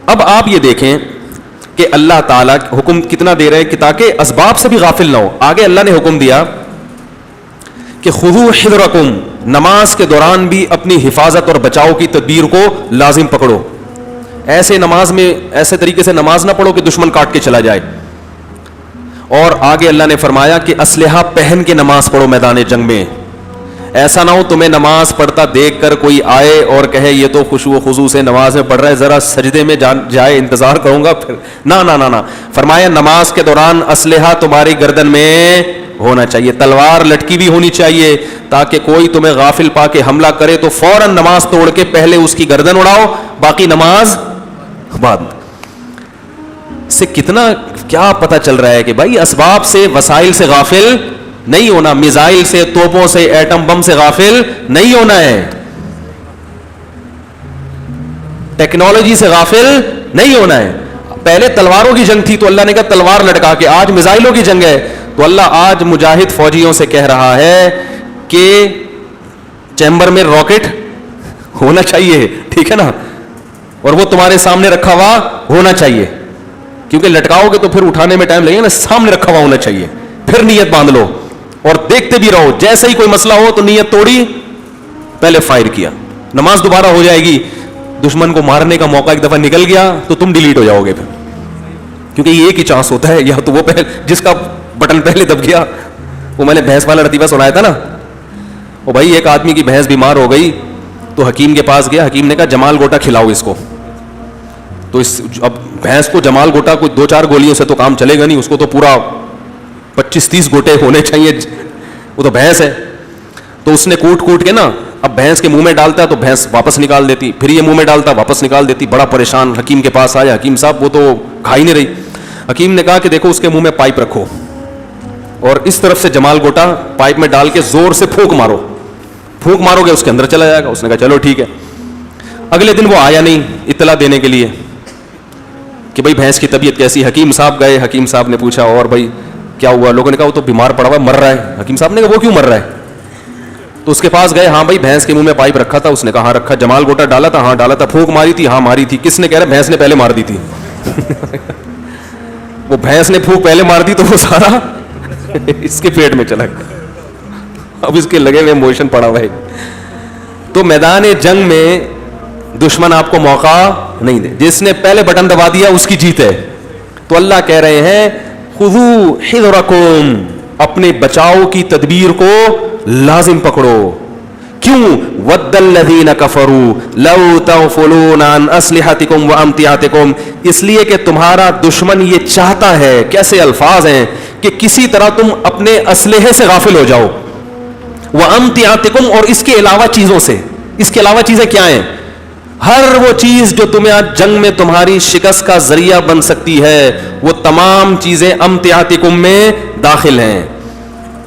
اب آپ یہ دیکھیں کہ اللہ تعالیٰ حکم کتنا دے رہے ہیں کہ تاکہ اسباب سے بھی غافل نہ ہو. آگے اللہ نے حکم دیا کہ خذوا حذرکم, نماز کے دوران بھی اپنی حفاظت اور بچاؤ کی تدبیر کو لازم پکڑو. ایسے نماز میں ایسے طریقے سے نماز نہ پڑھو کہ دشمن کاٹ کے چلا جائے. اور آگے اللہ نے فرمایا کہ اسلحہ پہن کے نماز پڑھو میدان جنگ میں. ایسا نہ ہو تمہیں نماز پڑھتا دیکھ کر کوئی آئے اور کہے یہ تو خشوع و خضوع سے نماز میں پڑھ رہا ہے, ذرا سجدے میں جائے, انتظار کروں گا پھر. نہ فرمایا نماز کے دوران اسلحہ تمہاری گردن میں ہونا چاہیے, تلوار لٹکی بھی ہونی چاہیے, تاکہ کوئی تمہیں غافل پا کے حملہ کرے تو فوراً نماز توڑ کے پہلے اس کی گردن اڑاؤ, باقی نماز بعد. سے کتنا کیا پتہ چل رہا ہے کہ بھائی اسباب سے, وسائل سے غافل نہیں ہونا, میزائل سے, توپوں سے, ایٹم بم سے غافل نہیں ہونا ہے, ٹیکنالوجی سے غافل نہیں ہونا ہے. پہلے تلواروں کی جنگ تھی تو اللہ نے کہا تلوار لٹکا کے, آج میزائلوں کی جنگ ہے تو اللہ آج مجاہد فوجیوں سے کہہ رہا ہے کہ چیمبر میں راکٹ ہونا چاہیے, ٹھیک ہے نا, اور وہ تمہارے سامنے رکھا ہوا ہونا چاہیے, کیونکہ لٹکاؤ گے تو پھر اٹھانے میں ٹائم لگے گا نا, سامنے رکھا ہوا ہونا چاہیے. پھر نیت باندھ لو اور دیکھتے بھی رہو, جیسے ہی کوئی مسئلہ ہو تو نیت توڑی, پہلے فائر کیا, نماز دوبارہ ہو جائے گی. دشمن کو مارنے کا موقع ایک دفعہ نکل گیا تو تم ڈیلیٹ ہو جاؤ گے پھر, کیونکہ یہ ایک ہی چانس ہوتا ہے, یا تو وہ پہلے جس کا بٹن پہلے دب گیا. وہ میں نے بھینس والا لطیفہ سنایا تھا نا, وہ بھائی ایک آدمی کی بھینس بیمار ہو گئی تو حکیم کے پاس گیا, حکیم نے کہا جمال گوٹا کھلاؤ اس کو. تو اب بھینس کو جمال گوٹا کوئی 2-4 گولیوں سے تو کام چلے گا نہیں, اس کو تو پورا 25-30 گوٹے ہونے چاہیے, وہ تو بھینس ہے. تو اس نے کوٹ کے نا اب بھینس کے منہ میں ڈالتا ہے تو بھینس واپس نکال دیتی, پھر یہ منہ میں ڈالتا واپس نکال دیتی. بڑا پریشان حکیم کے پاس آیا, حکیم صاحب وہ تو کھا ہی نہیں رہی. حکیم نے کہا کہ دیکھو اس کے منہ میں پائپ رکھو اور اس طرف سے جمال گوٹا پائپ میں ڈال کے زور سے پھونک مارو گے اس کے اندر چلا جائے گا. اس نے کہا چلو ٹھیک ہے. اگلے دن وہ آیا نہیں اطلاع دینے کے لیے کہ بھائی بھینس کی طبیعت کیسی. حکیم صاحب گئے, حکیم صاحب نے پوچھا اور بھائی کیا ہوا. لوگوں نے کہا وہ تو بیمار پڑا ہوا مر رہا ہے. حکیم صاحب نے کہا وہ کیوں مر رہا ہے. تو اس کے پاس گئے, ہاں بھائی بھینس کے منہ میں پائپ رکھا تھا. اس نے کہا ہاں رکھا. جمال گوٹا ڈالا تھا, ہاں ڈالا تھا. پھونک ماری تھی, ہاں ماری تھی. کس نے کہہ رہا بھینس نے پہلے مار دی تھی. وہ بھینس نے پھونک پہلے مار دی تو وہ سارا اس کے پیٹ میں چلا گیا, اب اس کے لگے ہوئے موشن پڑا ہوا ہے. تو میدان جنگ میں دشمن آپ کو موقع نہیں دے, جس نے پہلے بٹن دبا دیا اس کی جیت ہے. تو اللہ کہہ رہے ہیں خذوا حذرکم, اپنے بچاؤ کی تدبیر کو لازم پکڑو. کیوں؟ ود الذین کفروا لو تغفلون عن اسلحتکم وامتعاتکم, اس لیے کہ تمہارا دشمن یہ چاہتا ہے, کیسے الفاظ ہیں, کہ کسی طرح تم اپنے اسلحے سے غافل ہو جاؤ. وامتعاتکم, اور اس کے علاوہ چیزوں سے. اس کے علاوہ چیزیں کیا ہیں؟ ہر وہ چیز جو تمہیں آج جنگ میں تمہاری شکست کا ذریعہ بن سکتی ہے, وہ تمام چیزیں امتعاتکم میں داخل ہیں.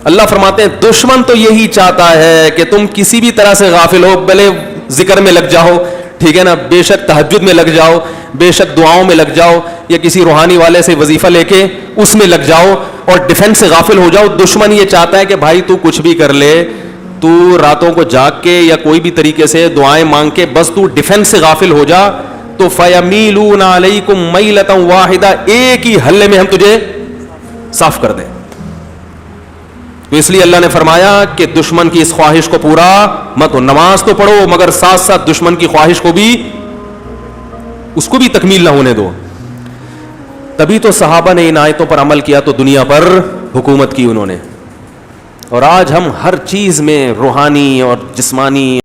اللہ فرماتے ہیں دشمن تو یہی چاہتا ہے کہ تم کسی بھی طرح سے غافل ہو, بھلے ذکر میں لگ جاؤ, ٹھیک ہے نا, بے شک تہجد میں لگ جاؤ, بے شک دعاؤں میں لگ جاؤ, یا کسی روحانی والے سے وظیفہ لے کے اس میں لگ جاؤ اور ڈیفنس سے غافل ہو جاؤ. دشمن یہ چاہتا ہے کہ بھائی تو کچھ بھی کر لے, تو راتوں کو جاگ کے یا کوئی بھی طریقے سے دعائیں مانگ کے بس تو ڈیفنس سے غافل ہو جا, تو فَيَمِيلُونَ عَلَيْكُمْ مَيْلَةً وَاحِدَةً, ایک ہی حلے میں ہم تجھے صاف کر دیں. تو اس لیے اللہ نے فرمایا کہ دشمن کی اس خواہش کو پورا مت ہو. نماز تو پڑھو مگر ساتھ ساتھ دشمن کی خواہش کو بھی, اس کو بھی تکمیل نہ ہونے دو. تبھی تو صحابہ نے ان آیتوں پر عمل کیا تو دنیا پر حکومت کی انہوں نے. اور آج ہم ہر چیز میں روحانی اور جسمانی